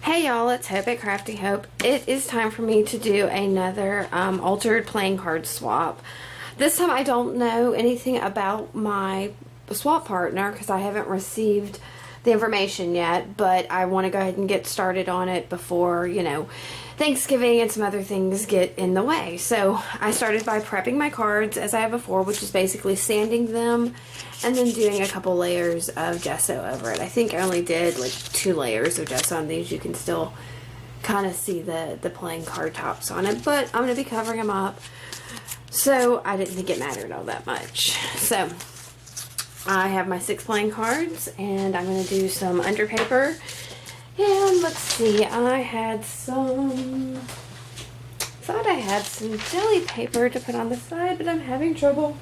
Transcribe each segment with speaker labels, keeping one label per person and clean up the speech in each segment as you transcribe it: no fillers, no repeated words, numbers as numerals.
Speaker 1: Hey y'all, it's Hope at Crafty Hope. It is time for me to do another altered playing card swap. This time I don't know anything about my swap partner because I haven't received the information yet, but I want to go ahead and get started on it before, Thanksgiving and some other things get in the way. So I started by prepping my cards as I have before, which is basically sanding them and then doing a couple layers of gesso over it. I think I only did like 2 layers of gesso on these. You can still kind of see the playing card tops on it, but I'm going to be covering them up. So I didn't think it mattered all that much. So I have my 6 playing cards and I'm going to do some underpaper. And let's see, I thought I had some jelly paper to put on the side, but I'm having trouble.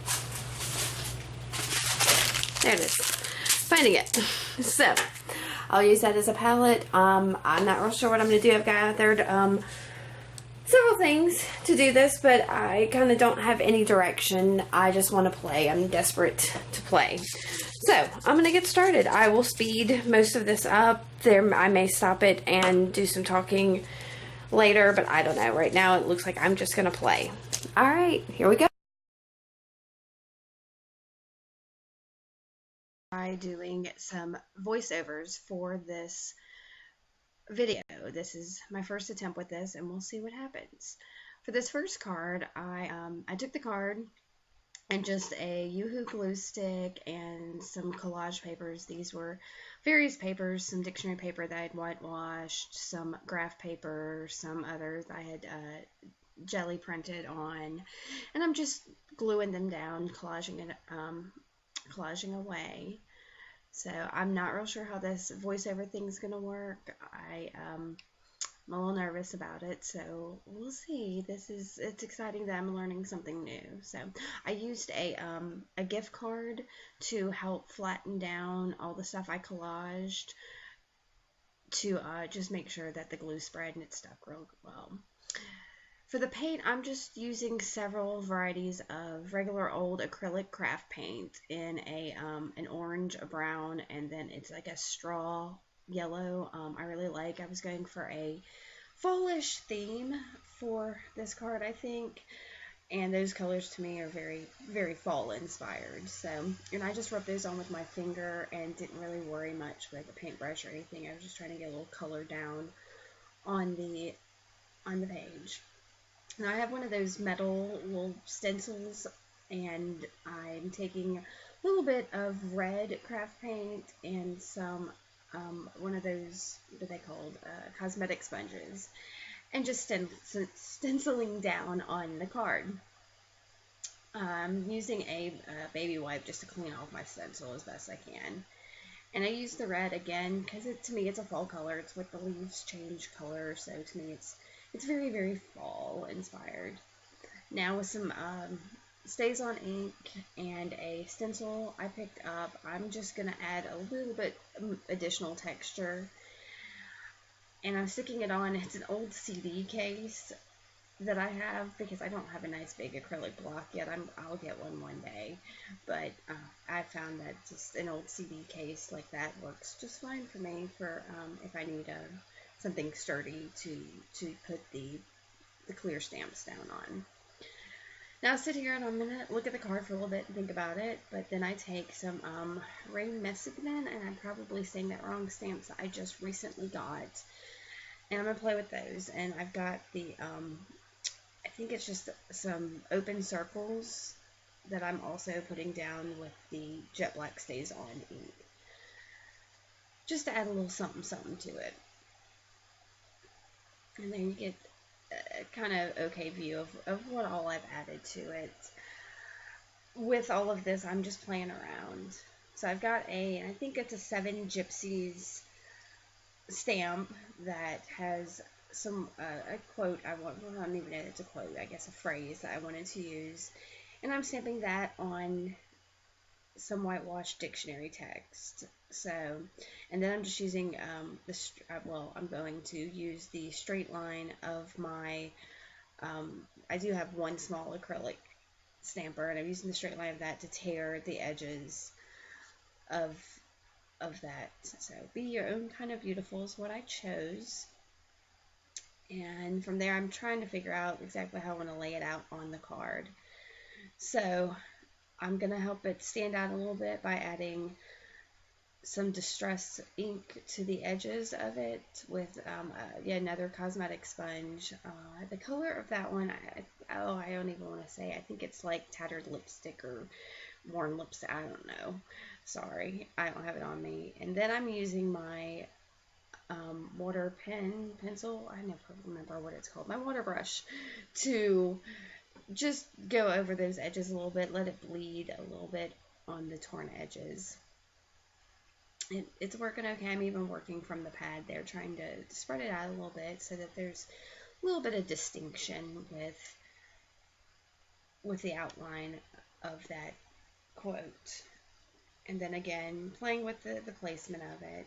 Speaker 1: There it is. Finding it. So, I'll use that as a palette. I'm not real sure what I'm going to do. I've gathered several things to do this, but I kind of don't have any direction. I just want to play. I'm desperate to play. So, I'm going to get started. I will speed most of this up. I may stop it and do some talking later, but I don't know. Right now, it looks like I'm just going to play. All right, here we go. Doing some voiceovers for this video. This is my first attempt with this, and we'll see what happens. For this first card, I took the card and just a Yoo-hoo glue stick and some collage papers. These were various papers, some dictionary paper that I'd whitewashed, some graph paper, some others I had jelly printed on, and I'm just gluing them down, collaging away. So I'm not real sure how this voiceover thing's gonna work. I'm a little nervous about it, so we'll see. It's exciting that I'm learning something new. So I used a gift card to help flatten down all the stuff I collaged to just make sure that the glue spread and it stuck real well. For the paint, I'm just using several varieties of regular old acrylic craft paint in an orange, a brown, and then it's like a straw yellow. I really like. I was going for a fallish theme for this card, I think, and those colors to me are very, very fall inspired. So, and I just rubbed those on with my finger and didn't really worry much with a paintbrush or anything. I was just trying to get a little color down on the page. Now I have one of those metal little stencils, and I'm taking a little bit of red craft paint and some one of those, what are they called, cosmetic sponges, and just stenciling down on the card. I'm using a baby wipe just to clean off my stencil as best I can. And I use the red again because to me it's a fall color. It's what the leaves change color, so to me it's very, very fall inspired. Now with some Stays on ink and a stencil I picked up, I'm just going to add a little bit additional texture. And I'm sticking it on. It's an old CD case that I have because I don't have a nice big acrylic block yet. I'll get one day. But I found that just an old CD case like that works just fine for me for if I need something sturdy to put the clear stamps down on. Now I sit here and I'm going to look at the card for a little bit and think about it, but then I take some Rain Messickman, and I'm probably saying that wrong, stamps I just recently got, and I'm going to play with those. And I've got the, I think it's just some open circles that I'm also putting down with the Jet Black Stays On ink, just to add a little something to it. And then you get a kind of okay view of what all I've added to it. With all of this, I'm just playing around. So I've got I think it's a 7 Gypsies stamp that has some a quote I want. Well, I don't even know it's a quote. I guess a phrase that I wanted to use, and I'm stamping that on some whitewashed dictionary text. So, and then I'm just using I'm going to use the straight line of my, I do have one small acrylic stamper, and I'm using the straight line of that to tear the edges of that. So, be your own kind of beautiful is what I chose. And from there, I'm trying to figure out exactly how I want to lay it out on the card. So I'm going to help it stand out a little bit by adding some distress ink to the edges of it with another cosmetic sponge. The color of that one, I don't even want to say. I think it's like tattered lipstick or worn lipstick. I don't know. Sorry, I don't have it on me. And then I'm using my water pencil. I never remember what it's called. My water brush to just go over those edges a little bit, let it bleed a little bit on the torn edges. It's working okay. I'm even working from the pad there, trying to spread it out a little bit so that there's a little bit of distinction with the outline of that quote. And then again, playing with the placement of it.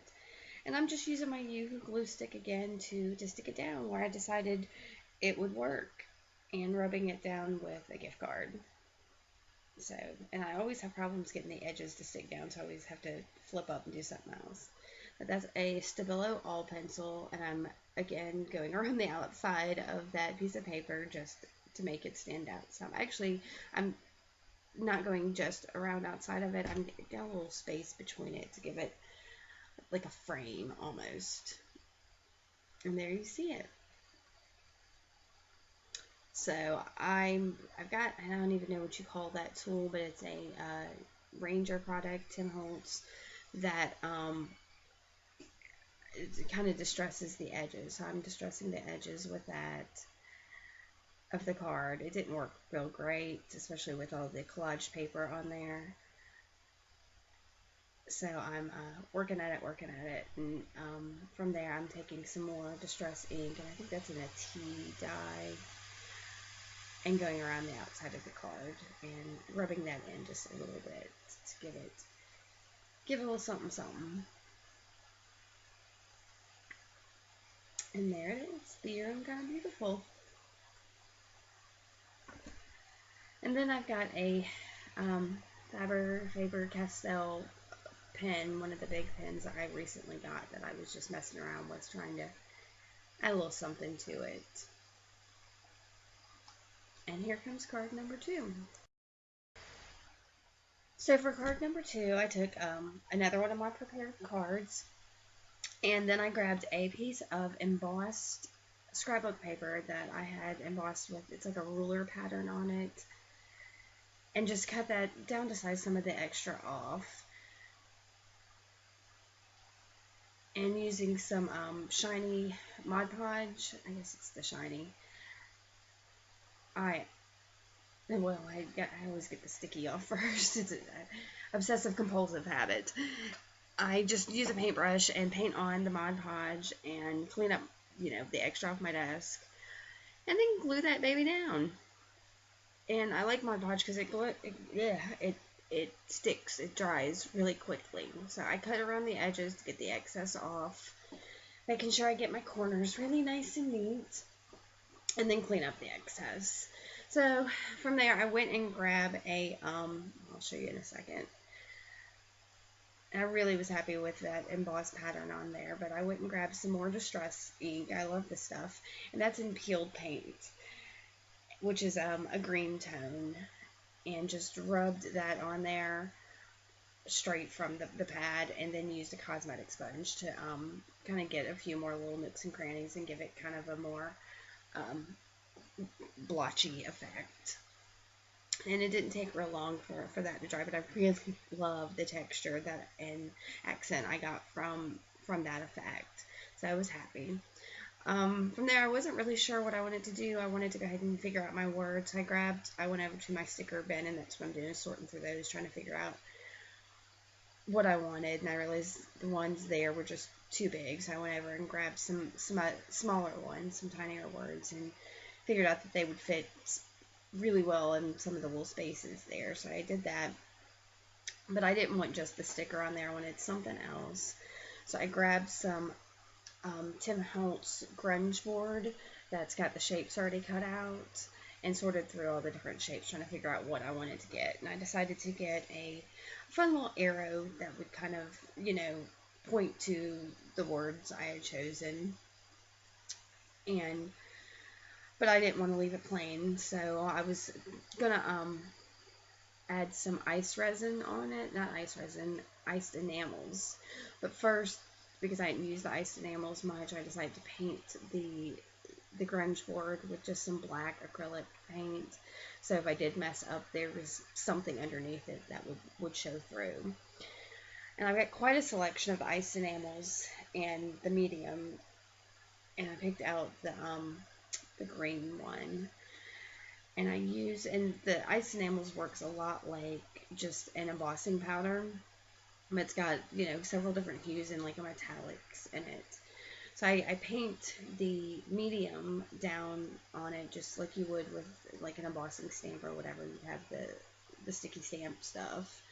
Speaker 1: And I'm just using my Yoo-Hoo glue stick again to stick it down where I decided it would work, and rubbing it down with a gift card. So, and I always have problems getting the edges to stick down, so I always have to flip up and do something else. But that's a Stabilo all pencil, and I'm again going around the outside of that piece of paper just to make it stand out. So I'm not going just around outside of it. I'm got a little space between it to give it like a frame almost. And there you see it. So I've got, I don't even know what you call that tool, but it's a Ranger product, Tim Holtz, that it kind of distresses the edges. So I'm distressing the edges with that of the card. It didn't work real great, especially with all the collage paper on there. So I'm working at it, and from there I'm taking some more distress ink, and I think that's in a tea dye, and going around the outside of the card and rubbing that in just a little bit to give it a little something something. And there it is, the earring kind of beautiful. And then I've got a Faber-Castell pen, one of the big pens that I recently got that I was just messing around with, trying to add a little something to it. And here comes card number 2. So for card number 2, I took another one of my prepared cards, and then I grabbed a piece of embossed scrapbook paper that I had embossed with, it's like a ruler pattern on it, and just cut that down to size some of the extra off. And using some shiny Mod Podge, I guess it's the shiny. I always get the sticky off first. It's an obsessive compulsive habit. I just use a paintbrush and paint on the Mod Podge and clean up, the extra off my desk, and then glue that baby down. And I like Mod Podge because it sticks, it dries really quickly. So I cut around the edges to get the excess off, making sure I get my corners really nice and neat, and then clean up the excess. So from there, I went and grabbed I'll show you in a second. And I really was happy with that embossed pattern on there, but I went and grabbed some more distress ink. I love this stuff, and that's in peeled paint, which is a green tone, and just rubbed that on there straight from the pad, and then used a cosmetic sponge to kind of get a few more little nooks and crannies and give it kind of a more blotchy effect. And it didn't take real long for that to dry, but I really love the texture and accent I got from that effect. So I was happy. From there, I wasn't really sure what I wanted to do. I wanted to go ahead and figure out my words. I went over to my sticker bin, and that's what I'm doing, sorting through those, trying to figure out what I wanted, and I realized the ones there were just too big, so I went over and grabbed some smaller ones, some tinier words, and figured out that they would fit really well in some of the little spaces there, so I did that. But I didn't want just the sticker on there. I wanted something else, so I grabbed some Tim Holtz grunge board that's got the shapes already cut out, and sorted through all the different shapes, trying to figure out what I wanted to get. And I decided to get a fun little arrow that would kind of, point to the words I had chosen. And but I didn't want to leave it plain, so I was gonna add some ice resin on it. Not ice resin, iced enamels. But first, because I didn't use the iced enamels much, I decided to paint the grunge board with just some black acrylic paint. So if I did mess up, there was something underneath it that would show through. And I've got quite a selection of iced enamels and the medium, and I picked out the green one. And the ice enamels works a lot like just an embossing powder. It's got, several different hues and like metallics in it. So I paint the medium down on it just like you would with like an embossing stamp or whatever. You have the sticky stamp stuff,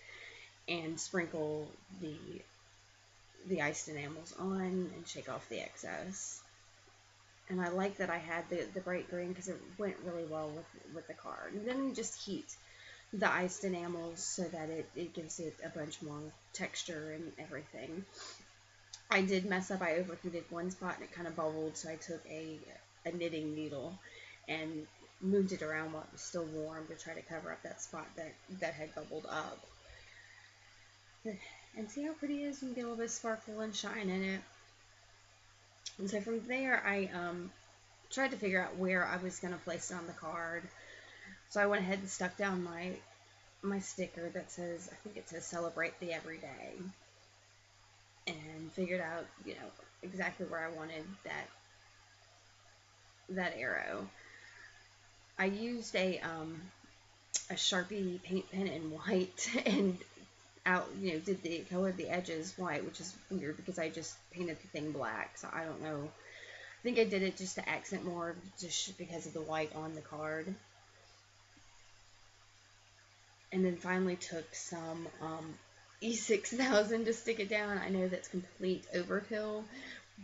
Speaker 1: and sprinkle the iced enamels on and shake off the excess. And I like that I had the bright green because it went really well with the card. And then you just heat the iced enamels so that it gives it a bunch more texture and everything. I did mess up. I overheated one spot and it kind of bubbled, so I took a knitting needle and moved it around while it was still warm to try to cover up that spot that had bubbled up. And see how pretty it is? You can get a little bit of sparkle and shine in it. And so from there, I tried to figure out where I was going to place it on the card. So I went ahead and stuck down my sticker that says, I think it says celebrate the everyday. And figured out, exactly where I wanted that arrow. I used a Sharpie paint pen in white and colored the edges white, which is weird because I just painted the thing black, so I don't know. I think I did it just to accent more, just because of the white on the card. And then finally took some E6000 to stick it down. I know that's complete overkill,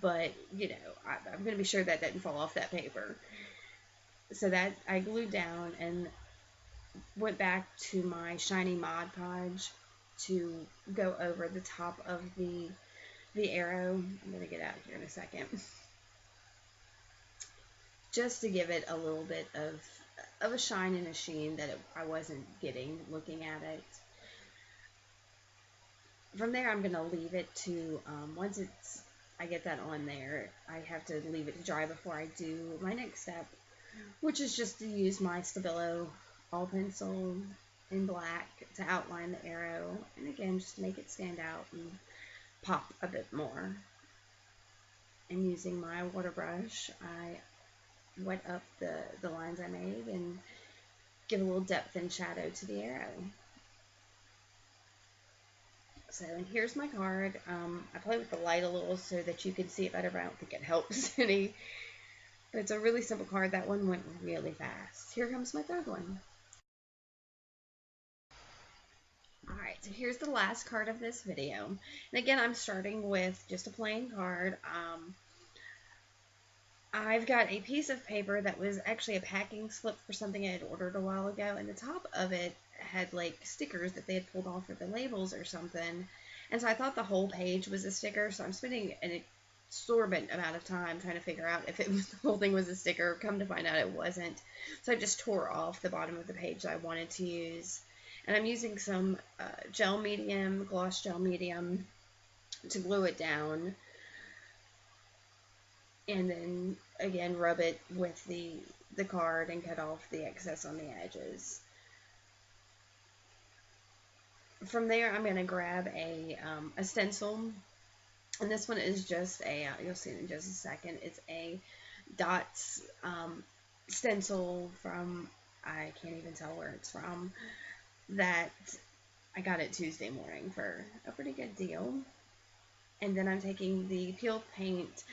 Speaker 1: but I'm going to be sure that doesn't fall off that paper. So that I glued down and went back to my shiny Mod Podge to go over the top of the arrow. I'm going to get out here in a second. Just to give it a little bit of a shine and a sheen that I wasn't getting looking at it. From there, I'm going to leave it to, once I get that on there, I have to leave it to dry before I do my next step, which is just to use my Stabilo all pencil in black to outline the arrow, and again, just to make it stand out and pop a bit more. And using my water brush, I wet up the lines I made and give a little depth and shadow to the arrow. So, and here's my card. I play with the light a little so that you can see it better, but I don't think it helps any. But it's a really simple card. That one went really fast. Here comes my third one. Alright, so here's the last card of this video. And again, I'm starting with just a plain card. I've got a piece of paper that was actually a packing slip for something I had ordered a while ago, and the top of it had like stickers that they had pulled off for the labels or something. And so I thought the whole page was a sticker, so I'm spending an exorbitant amount of time trying to figure out if the whole thing was a sticker. Come to find out it wasn't. So I just tore off the bottom of the page that I wanted to use. And I'm using some gloss gel medium to glue it down. And then again rub it with the card and cut off the excess on the edges. From there, I'm going to grab a stencil, and this one is just you'll see it in just a second, it's a dots stencil from, I can't even tell where it's from, that I got it Tuesday morning for a pretty good deal. And then I'm taking the Peel Paint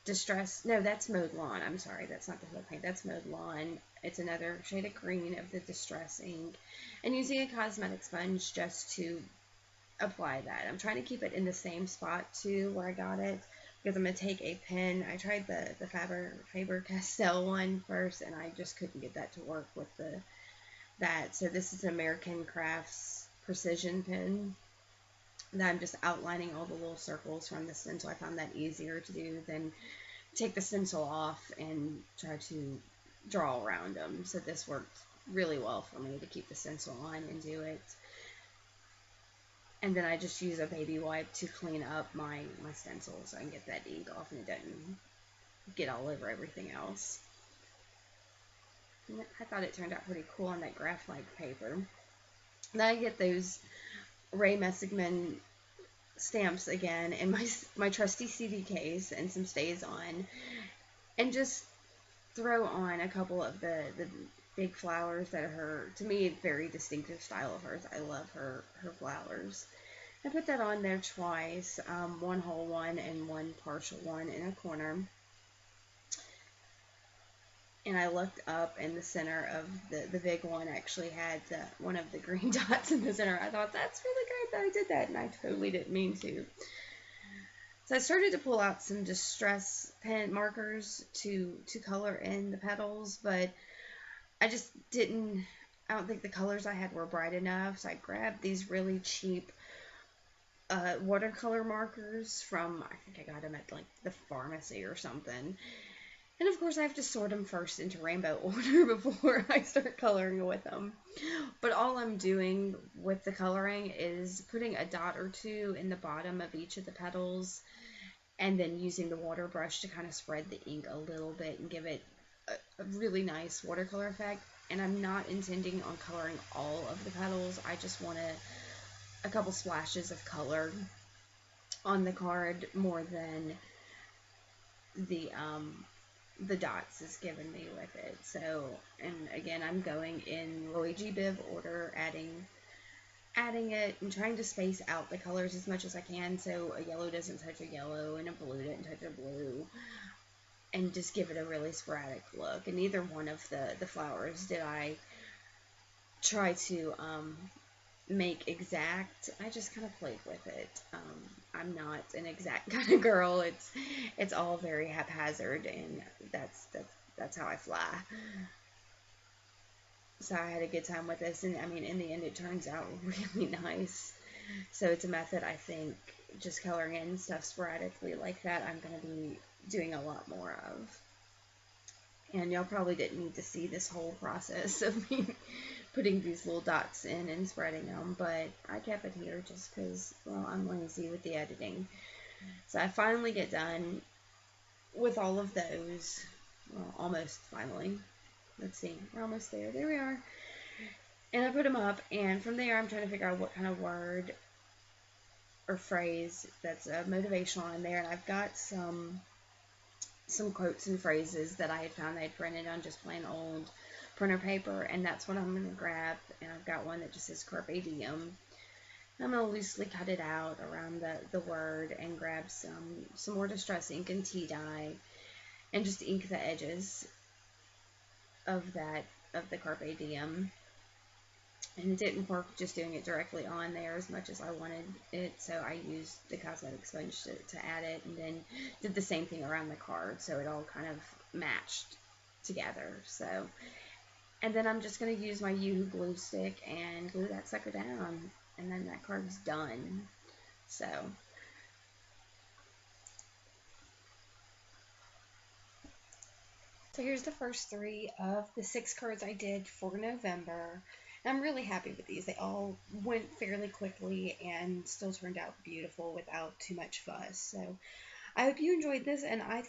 Speaker 1: Distress, no, that's Mowed Lawn. I'm sorry, that's not the Peel Paint, that's Mowed Lawn. It's another shade of green of the Distress ink. And using a cosmetic sponge just to apply that. I'm trying to keep it in the same spot too where I got it, because I'm going to take a pen. I tried the Faber-Castell one first, and I just couldn't get that to work with that. So this is an American Crafts Precision pen that I'm just outlining all the little circles from the stencil. I found that easier to do than take the stencil off and try to draw around them. So this worked really well for me to keep the stencil on and do it. And then I just use a baby wipe to clean up my stencil so I can get that ink off and it doesn't get all over everything else. And I thought it turned out pretty cool on that graph-like paper. Then I get those Ray Messigman stamps again in my trusty CD case and some stays on, and just throw on a couple of the big flowers that are her, to me, very distinctive style of hers. I love her flowers. I put that on there twice, one whole one and one partial one in a corner. And I looked up, and the center of the big one actually had one of the green dots in the center. I thought, that's really great that I did that, and I totally didn't mean to. So I started to pull out some distress pen markers to color in the petals, but I just didn't, I don't think the colors I had were bright enough, so I grabbed these really cheap watercolor markers from, I think I got them at like the pharmacy or something. And of course I have to sort them first into rainbow order before I start coloring with them. But all I'm doing with the coloring is putting a dot or two in the bottom of each of the petals, and then using the water brush to kind of spread the ink a little bit and give it a really nice watercolor effect. And I'm not intending on coloring all of the petals. I just want a couple splashes of color on the card more than the dots is giving me with it. So, and again, I'm going in Luigi Biv order, adding it and trying to space out the colors as much as I can so a yellow doesn't touch a yellow and a blue doesn't touch a blue, and just give it a really sporadic look. And neither one of the flowers did I try to make exact. I just kind of played with it. I'm not an exact kind of girl. It's all very haphazard, and that's how I fly. So I had a good time with this, and I mean, in the end, it turns out really nice. So it's a method I think just coloring in stuff sporadically like that I'm going to be doing a lot more of. And y'all probably didn't need to see this whole process of me putting these little dots in and spreading them, but I kept it here just because, well, I'm lazy with the editing. So I finally get done with all of those. Well, almost finally. Let's see, we're almost there. There we are. And I put them up, and from there I'm trying to figure out what kind of word or phrase that's motivational in there. And I've got some quotes and phrases that I had found they had printed on just plain old printer paper, and that's what I'm going to grab. And I've got one that just says Carpe Diem. I'm going to loosely cut it out around the word and grab some more distress ink and tea dye and just ink the edges of the Carpe Diem. And it didn't work just doing it directly on there as much as I wanted it, so I used the cosmetic sponge to add it, and then did the same thing around the card so it all kind of matched together. So, and then I'm just going to use my Yoo-Hoo glue stick and glue that sucker down, and then that card's done. So here's the first 3 of the 6 cards I did for November. And I'm really happy with these. They all went fairly quickly and still turned out beautiful without too much fuss. So I hope you enjoyed this, and I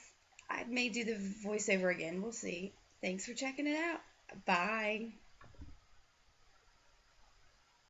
Speaker 1: may do the voiceover again. We'll see. Thanks for checking it out. Bye.